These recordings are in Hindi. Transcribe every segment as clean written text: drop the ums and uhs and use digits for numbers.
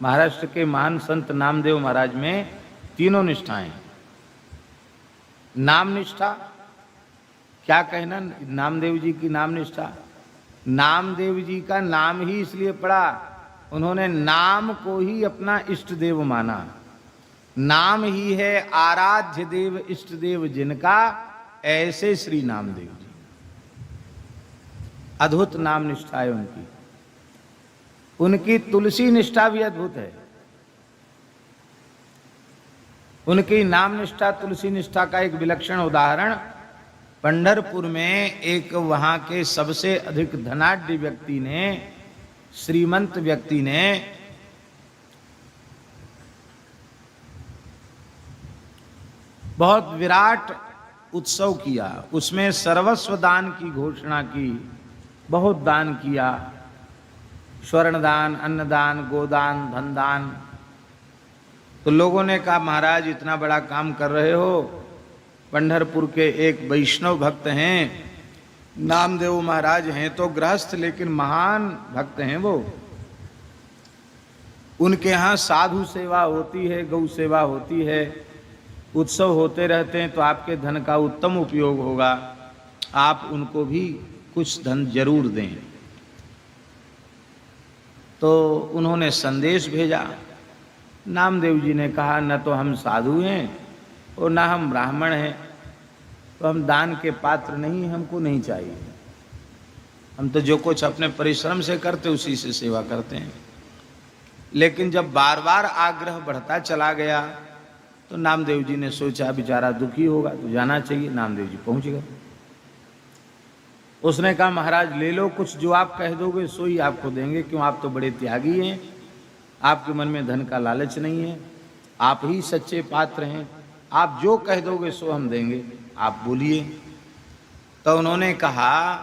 महाराष्ट्र के महान संत नामदेव महाराज में तीनों निष्ठाएं। नाम निष्ठा, क्या कहना नामदेव जी की नाम निष्ठा। नामदेव जी का नाम ही इसलिए पड़ा, उन्होंने नाम को ही अपना इष्ट देव माना। नाम ही है आराध्य देव, इष्ट देव जिनका, ऐसे श्री नामदेव जी। अद्भुत नाम निष्ठा है उनकी। उनकी तुलसी निष्ठा भी अद्भुत है। उनकी नाम निष्ठा, तुलसी निष्ठा का एक विलक्षण उदाहरण पंढरपुर में एक वहां के सबसे अधिक धनाढ्य व्यक्ति ने, श्रीमंत व्यक्ति ने बहुत विराट उत्सव किया। उसमें सर्वस्व दान की घोषणा की, बहुत दान किया, स्वर्ण दान, अन्नदान, गोदान, धन दान। तो लोगों ने कहा महाराज इतना बड़ा काम कर रहे हो, पंढरपुर के एक वैष्णव भक्त हैं, नामदेव महाराज हैं तो गृहस्थ लेकिन महान भक्त हैं वो, उनके यहाँ साधु सेवा होती है, गौ सेवा होती है, उत्सव होते रहते हैं, तो आपके धन का उत्तम उपयोग होगा, आप उनको भी कुछ धन जरूर दें। तो उन्होंने संदेश भेजा। नामदेव जी ने कहा न तो हम साधु हैं और न हम ब्राह्मण हैं, तो हम दान के पात्र नहीं, हमको नहीं चाहिए। हम तो जो कुछ अपने परिश्रम से करते उसी से सेवा करते हैं। लेकिन जब बार बार आग्रह बढ़ता चला गया तो नामदेव जी ने सोचा बेचारा दुखी होगा तो जाना चाहिए। नामदेव जी पहुंच गए। उसने कहा महाराज ले लो, कुछ जो आप कह दोगे सो ही आपको देंगे, क्यों आप तो बड़े त्यागी हैं, आपके मन में धन का लालच नहीं है, आप ही सच्चे पात्र हैं, आप जो कह दोगे सो हम देंगे, आप बोलिए। तो उन्होंने कहा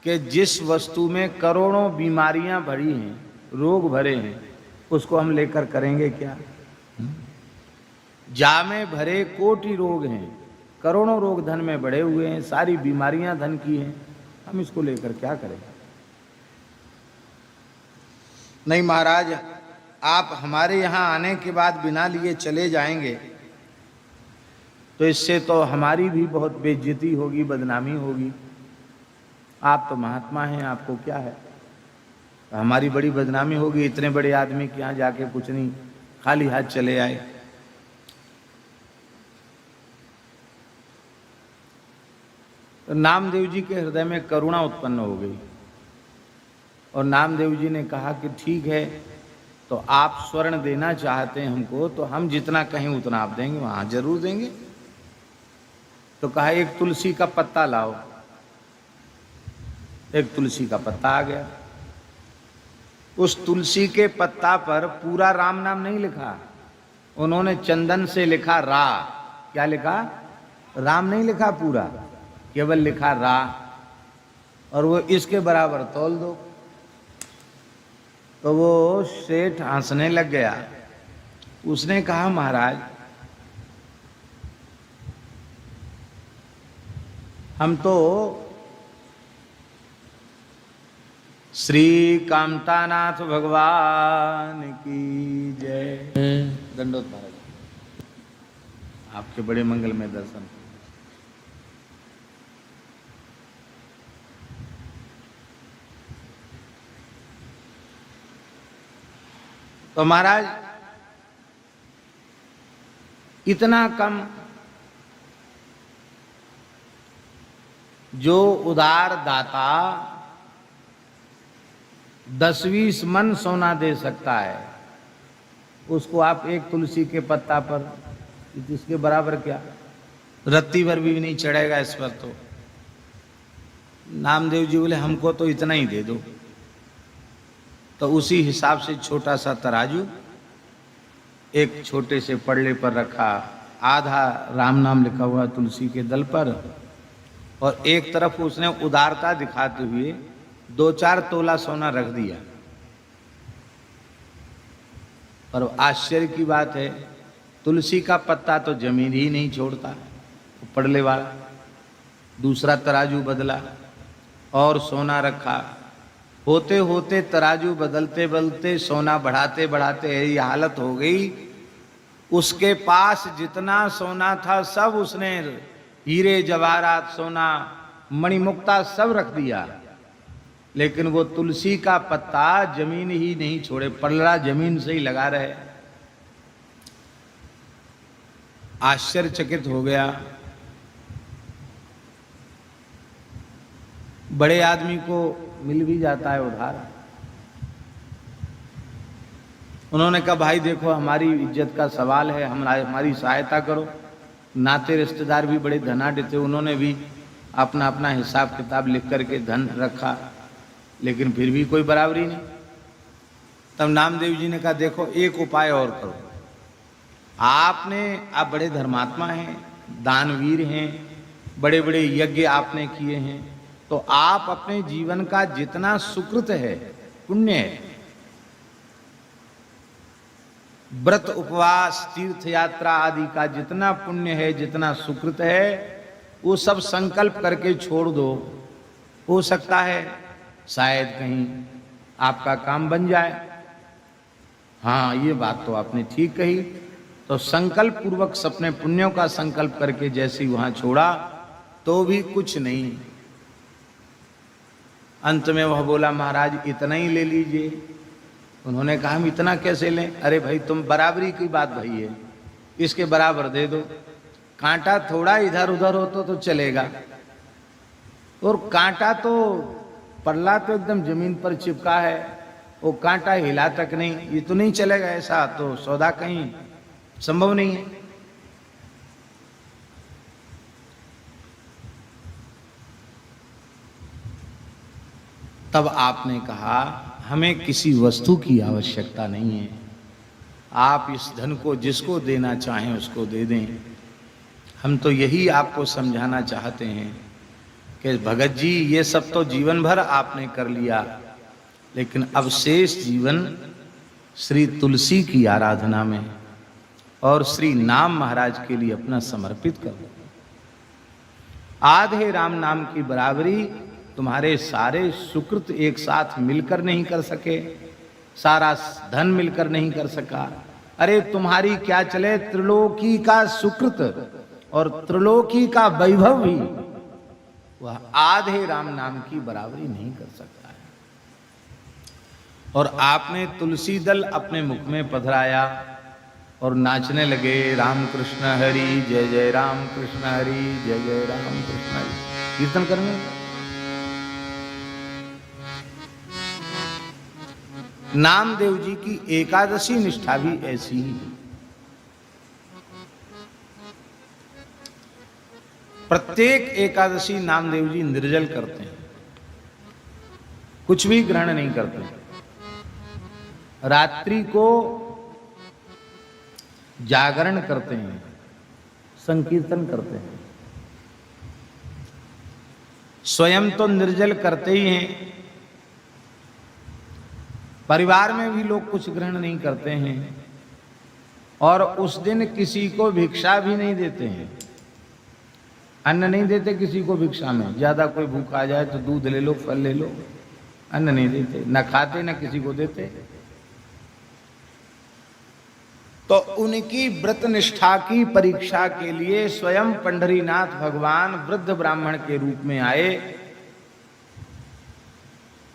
कि जिस वस्तु में करोड़ों बीमारियां भरी हैं, रोग भरे हैं, उसको हम लेकर करेंगे क्या। जा में भरे कोटि रोग हैं, करोड़ों रोग धन में बढ़े हुए हैं, सारी बीमारियां धन की हैं, हम इसको लेकर क्या करें। नहीं महाराज, आप हमारे यहाँ आने के बाद बिना लिए चले जाएंगे तो इससे तो हमारी भी बहुत बेइज्जती होगी, बदनामी होगी। आप तो महात्मा हैं, आपको क्या है, तो हमारी बड़ी बदनामी होगी, इतने बड़े आदमी के यहाँ जाके कुछ नहीं, खाली हाथ चले आए। तो नामदेव जी के हृदय में करुणा उत्पन्न हो गई और नामदेव जी ने कहा कि ठीक है, तो आप स्वर्ण देना चाहते हैं हमको, तो हम जितना कहें उतना आप देंगे, वहां जरूर देंगे। तो कहा एक तुलसी का पत्ता लाओ। एक तुलसी का पत्ता आ गया। उस तुलसी के पत्ता पर पूरा राम नाम नहीं लिखा, उन्होंने चंदन से लिखा रा। क्या लिखा? राम नहीं लिखा पूरा, केवल लिखा रा, और वो इसके बराबर तौल दो। तो वो सेठ हंसने लग गया। उसने कहा महाराज हम तो श्री कामतानाथ भगवान की जय। दंडोत महाराज, आपके बड़े मंगल में दर्शन। तो महाराज इतना कम, जो उदार दाता 10-20 मन सोना दे सकता है, उसको आप एक तुलसी के पत्ता पर, इसके बराबर क्या, रत्ती भर भी नहीं चढ़ेगा इस पर। तो नामदेव जी बोले हमको तो इतना ही दे दो। तो उसी हिसाब से छोटा सा तराजू एक छोटे से पड़ले पर रखा, आधा राम नाम लिखा हुआ तुलसी के दल पर, और एक तरफ उसने उदारता दिखाते हुए 2-4 तोला सोना रख दिया। पर आश्चर्य की बात है, तुलसी का पत्ता तो जमीन ही नहीं छोड़ता, पड़ले वाला। दूसरा तराजू बदला और सोना रखा, होते होते तराजू बदलते बदलते सोना बढ़ाते बढ़ाते ये हालत हो गई। उसके पास जितना सोना था सब उसने, हीरे जवाहरात सोना मणिमुक्ता सब रख दिया, लेकिन वो तुलसी का पत्ता जमीन ही नहीं छोड़े, पल्ला जमीन से ही लगा रहे। आश्चर्यचकित हो गया। बड़े आदमी को मिल भी जाता है उधार। उन्होंने कहा भाई देखो हमारी इज्जत का सवाल है, हमारी सहायता करो। नाते रिश्तेदार भी बड़े धनाढ्य थे, उन्होंने भी अपना अपना हिसाब किताब लिख करके धन रखा, लेकिन फिर भी कोई बराबरी नहीं। तब नामदेव जी ने कहा देखो एक उपाय और करो, आप बड़े धर्मात्मा हैं, दानवीर हैं, बड़े बड़े यज्ञ आपने किए हैं, तो आप अपने जीवन का जितना सुकृत है, पुण्य है, व्रत उपवास तीर्थ यात्रा आदि का जितना पुण्य है, जितना सुकृत है, वो सब संकल्प करके छोड़ दो। हो सकता है शायद कहीं आपका काम बन जाए। हाँ ये बात तो आपने ठीक कही। तो संकल्प पूर्वक अपने पुण्यों का संकल्प करके जैसे ही वहां छोड़ा तो भी कुछ नहीं। अंत में वह बोला महाराज इतना ही ले लीजिए। उन्होंने कहा हम इतना कैसे लें? अरे भाई तुम बराबरी की बात भाई है, इसके बराबर दे दो। कांटा थोड़ा इधर उधर हो तो चलेगा, और कांटा तो पल्ला तो एकदम जमीन पर चिपका है, वो कांटा हिला तक नहीं, ये तो नहीं चलेगा। ऐसा तो सौदा कहीं संभव नहीं है। तब आपने कहा हमें किसी वस्तु की आवश्यकता नहीं है, आप इस धन को जिसको देना चाहें उसको दे दें। हम तो यही आपको समझाना चाहते हैं कि भगत जी ये सब तो जीवन भर आपने कर लिया, लेकिन अब शेष जीवन श्री तुलसी की आराधना में और श्री नाम महाराज के लिए अपना समर्पित कर दो। आधे राम नाम की बराबरी तुम्हारे सारे सुकृत एक साथ मिलकर नहीं कर सके, सारा धन मिलकर नहीं कर सका। अरे तुम्हारी क्या चले, त्रिलोकी का सुकृत और त्रिलोकी का वैभव भी वह आधे राम नाम की बराबरी नहीं कर सकता है। और आपने तुलसी दल अपने मुख में पधराया और नाचने लगे, राम कृष्ण हरि जय जय राम कृष्ण हरि जय जय राम कृष्ण हरि, कीर्तन करने। नामदेव जी की एकादशी निष्ठा भी ऐसी ही है। प्रत्येक एकादशी नामदेव जी निर्जल करते हैं, कुछ भी ग्रहण नहीं करते। रात्रि को जागरण करते हैं, संकीर्तन करते हैं। स्वयं तो निर्जल करते ही हैं, परिवार में भी लोग कुछ ग्रहण नहीं करते हैं, और उस दिन किसी को भिक्षा भी नहीं देते हैं। अन्न नहीं देते किसी को भिक्षा में। ज्यादा कोई भूखा आ जाए तो दूध ले लो, फल ले लो, अन्न नहीं देते, न खाते न किसी को देते। तो उनकी व्रत निष्ठा की परीक्षा के लिए स्वयं पंढरीनाथ भगवान वृद्ध ब्राह्मण के रूप में आए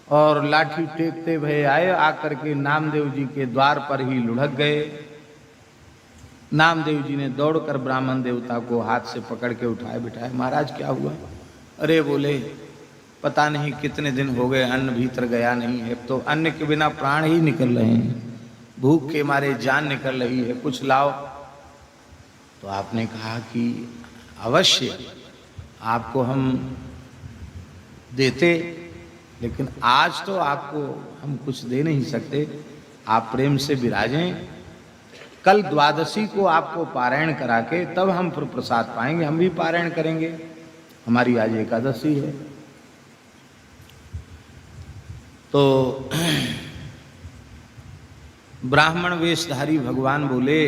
और लाठी टेकते हुए आए, आकर के नामदेव जी के द्वार पर ही लुढ़क गए। नामदेव जी ने दौड़कर ब्राह्मण देवता को हाथ से पकड़ के उठाए बिठाए। महाराज क्या हुआ? अरे बोले पता नहीं कितने दिन हो गए अन्न भीतर गया नहीं है, तो अन्न के बिना प्राण ही निकल रहे हैं, भूख के मारे जान निकल रही है, कुछ लाओ। तो आपने कहा कि अवश्य आपको हम देते, लेकिन आज तो आपको हम कुछ दे नहीं सकते, आप प्रेम से विराजें। कल द्वादशी को आपको पारायण करा के तब हम फिर प्रसाद पाएंगे, हम भी पारायण करेंगे, हमारी आज एकादशी है। तो ब्राह्मण वेशधारी भगवान बोले,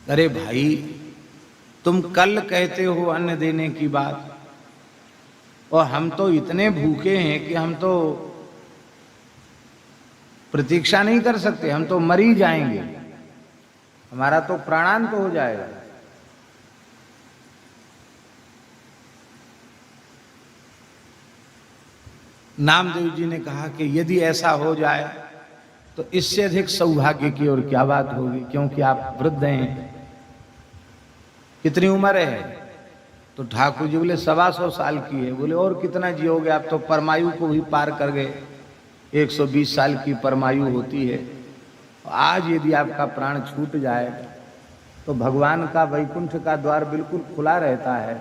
अरे भाई तुम कल कहते हो अन्न देने की बात, और हम तो इतने भूखे हैं कि हम तो प्रतीक्षा नहीं कर सकते, हम तो मर ही जाएंगे, हमारा तो प्राणांत हो जाएगा। नामदेव जी ने कहा कि यदि ऐसा हो जाए तो इससे अधिक सौभाग्य की और क्या बात होगी, क्योंकि आप वृद्ध हैं। कितनी उम्र है? तो ठाकुर जी बोले 125 साल की है। बोले और कितना जियोगे? आप तो परमायु को भी पार कर गए, 120 साल की परमायु होती है। आज यदि आपका प्राण छूट जाए तो भगवान का वैकुंठ का द्वार बिल्कुल खुला रहता है,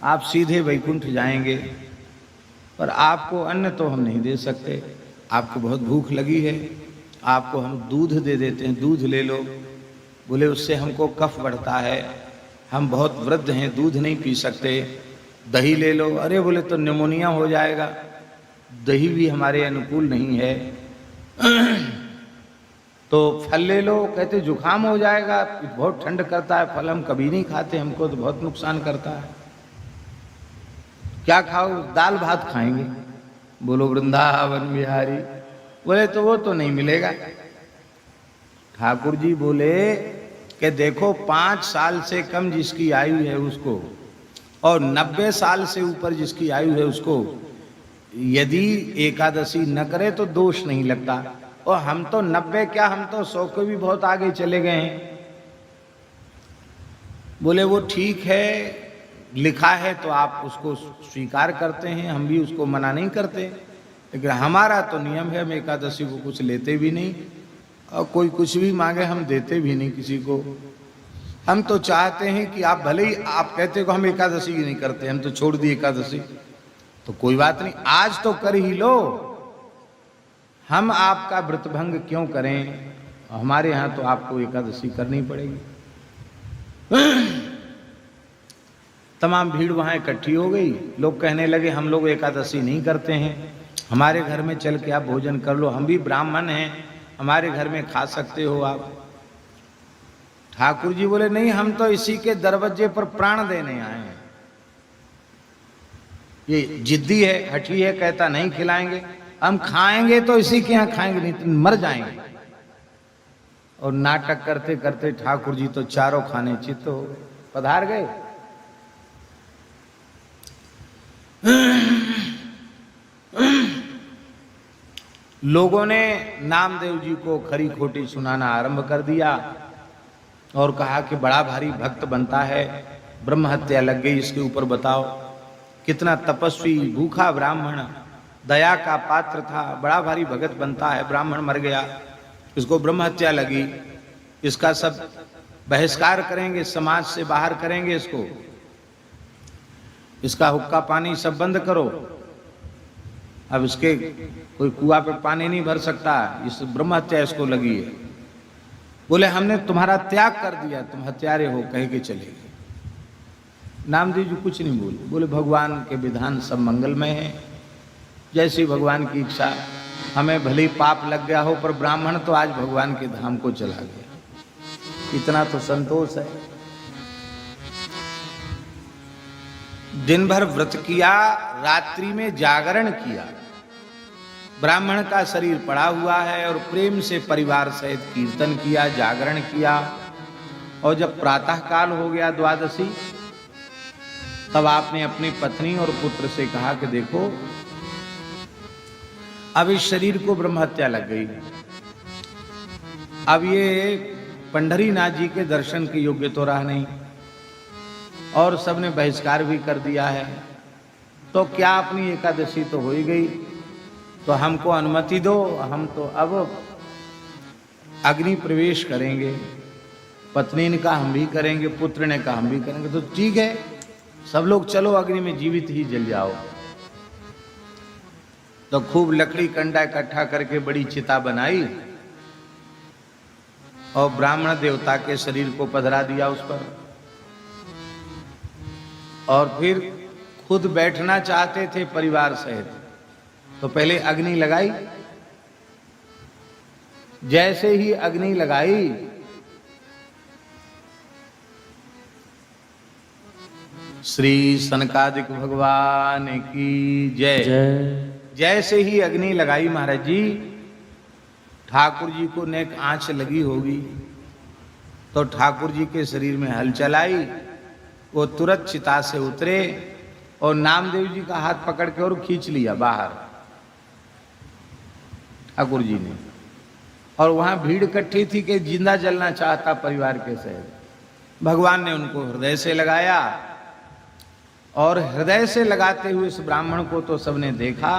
आप सीधे वैकुंठ जाएंगे। पर आपको अन्न तो हम नहीं दे सकते, आपको बहुत भूख लगी है, आपको हम दूध दे देते हैं, दूध ले लो। बोले उससे हमको कफ बढ़ता है, हम बहुत वृद्ध हैं, दूध नहीं पी सकते। दही ले लो। अरे बोले तो निमोनिया हो जाएगा, दही भी हमारे अनुकूल नहीं है। तो फल ले लो। कहते जुकाम हो जाएगा, बहुत ठंड करता है, फल हम कभी नहीं खाते, हमको तो बहुत नुकसान करता है। क्या खाओ? दाल भात खाएंगे। बोलो वृंदावन बिहारी। बोले तो वो तो नहीं मिलेगा। ठाकुर जी बोले कि देखो 5 साल से कम जिसकी आयु है उसको और 90 साल से ऊपर जिसकी आयु है उसको यदि एकादशी न करे तो दोष नहीं लगता। और हम तो 90 क्या, हम तो 100 के भी बहुत आगे चले गए हैं। बोले वो ठीक है, लिखा है तो आप उसको स्वीकार करते हैं, हम भी उसको मना नहीं करते, लेकिन हमारा तो नियम है हम एकादशी को कुछ लेते भी नहीं और कोई कुछ भी मांगे हम देते भी नहीं किसी को। हम तो चाहते हैं कि आप भले ही आप कहते हो हम एकादशी ही नहीं करते, हम तो छोड़ दिए एकादशी, तो कोई बात नहीं, आज तो कर ही लो, हम आपका व्रतभंग क्यों करें? हमारे यहाँ तो आपको एकादशी करनी पड़ेगी। तमाम भीड़ वहाँ इकट्ठी हो गई। लोग कहने लगे हम लोग एकादशी नहीं करते हैं, हमारे घर में चल के आप भोजन कर लो, हम भी ब्राह्मण हैं, हमारे घर में खा सकते हो आप। ठाकुर जी बोले नहीं, हम तो इसी के दरवाजे पर प्राण देने आए हैं। ये जिद्दी है, हठी है, कहता नहीं खिलाएंगे, हम खाएंगे तो इसी के यहाँ खाएंगे, नहीं तो मर जाएंगे। और नाटक करते करते ठाकुर जी तो चारों खाने चित्त हो गए, पधार गए। लोगों ने नामदेव जी को खरी खोटी सुनाना आरंभ कर दिया और कहा कि बड़ा भारी भक्त बनता है, ब्रह्म हत्या लग गई इसके ऊपर, बताओ कितना तपस्वी भूखा ब्राह्मण, दया का पात्र था, बड़ा भारी भगत बनता है, ब्राह्मण मर गया, इसको ब्रह्म हत्या लगी, इसका सब बहिष्कार करेंगे, समाज से बाहर करेंगे इसको, इसका हुक्का पानी सब बंद करो। अब इसके कोई कुआं पे पानी नहीं भर सकता, इस ब्रह्म हत्या इसको लगी है। बोले हमने तुम्हारा त्याग कर दिया, तुम हत्यारे हो, कह के चले गए। नामदेव जी कुछ नहीं बोले, बोले भगवान के विधान सब मंगलमय है, जैसी भगवान की इच्छा, हमें भले ही पाप लग गया हो पर ब्राह्मण तो आज भगवान के धाम को चला गया, इतना तो संतोष है। दिन भर व्रत किया, रात्रि में जागरण किया, ब्राह्मण का शरीर पड़ा हुआ है और प्रेम से परिवार सहित कीर्तन किया, जागरण किया। और जब प्रातः काल हो गया द्वादशी, तब आपने अपनी पत्नी और पुत्र से कहा कि देखो अब इस शरीर को ब्रह्म हत्या लग गई, अब ये पंढरीनाथ जी के दर्शन के योग्य तो रहा नहीं और सबने बहिष्कार भी कर दिया है, तो क्या अपनी एकादशी तो हो ही गई, तो हमको अनुमति दो, हम तो अब अग्नि प्रवेश करेंगे। पत्नी ने कहा हम भी करेंगे, पुत्र ने कहा हम भी करेंगे। तो ठीक है, सब लोग चलो अग्नि में जीवित ही जल जाओ। तो खूब लकड़ी कंडा इकट्ठा करके बड़ी चिता बनाई और ब्राह्मण देवता के शरीर को पधरा दिया उस पर, और फिर खुद बैठना चाहते थे परिवार सहित, तो पहले अग्नि लगाई। जैसे ही अग्नि लगाई, श्री सनकादिक भगवान की जय। जैसे ही अग्नि लगाई महाराज जी, ठाकुर जी को नेक आंच लगी होगी, तो ठाकुर जी के शरीर में हलचल आई। वो तुरंत चिता से उतरे और नामदेव जी का हाथ पकड़ के और खींच लिया बाहर ठाकुर जी ने। और वहां भीड़ इकट्ठी थी कि जिंदा जलना चाहता परिवार के सहित। भगवान ने उनको हृदय से लगाया, और हृदय से लगाते हुए इस ब्राह्मण को तो सबने देखा।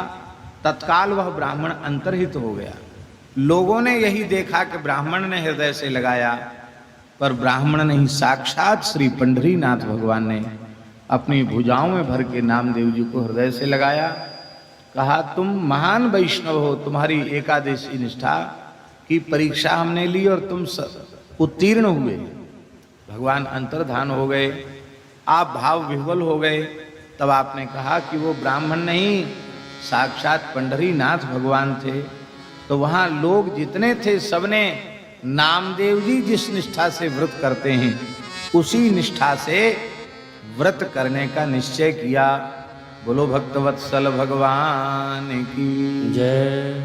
तत्काल वह ब्राह्मण अंतर्हित हो गया। लोगों ने यही देखा कि ब्राह्मण ने हृदय से लगाया, पर ब्राह्मण नहीं, साक्षात श्री पंढरीनाथ भगवान ने अपनी भुजाओं में भर के नामदेव जी को हृदय से लगाया। कहा, तुम महान वैष्णव हो, तुम्हारी एकादशी निष्ठा की परीक्षा हमने ली और तुम उत्तीर्ण हुए। भगवान अंतर्धान हो गए, आप भाव विह्वल हो गए। तब आपने कहा कि वो ब्राह्मण नहीं, साक्षात पंढरीनाथ भगवान थे। तो वहां लोग जितने थे सबने नामदेव जी जिस निष्ठा से व्रत करते हैं उसी निष्ठा से व्रत करने का निश्चय किया। बोलो भक्तवत्सल भगवान की जय।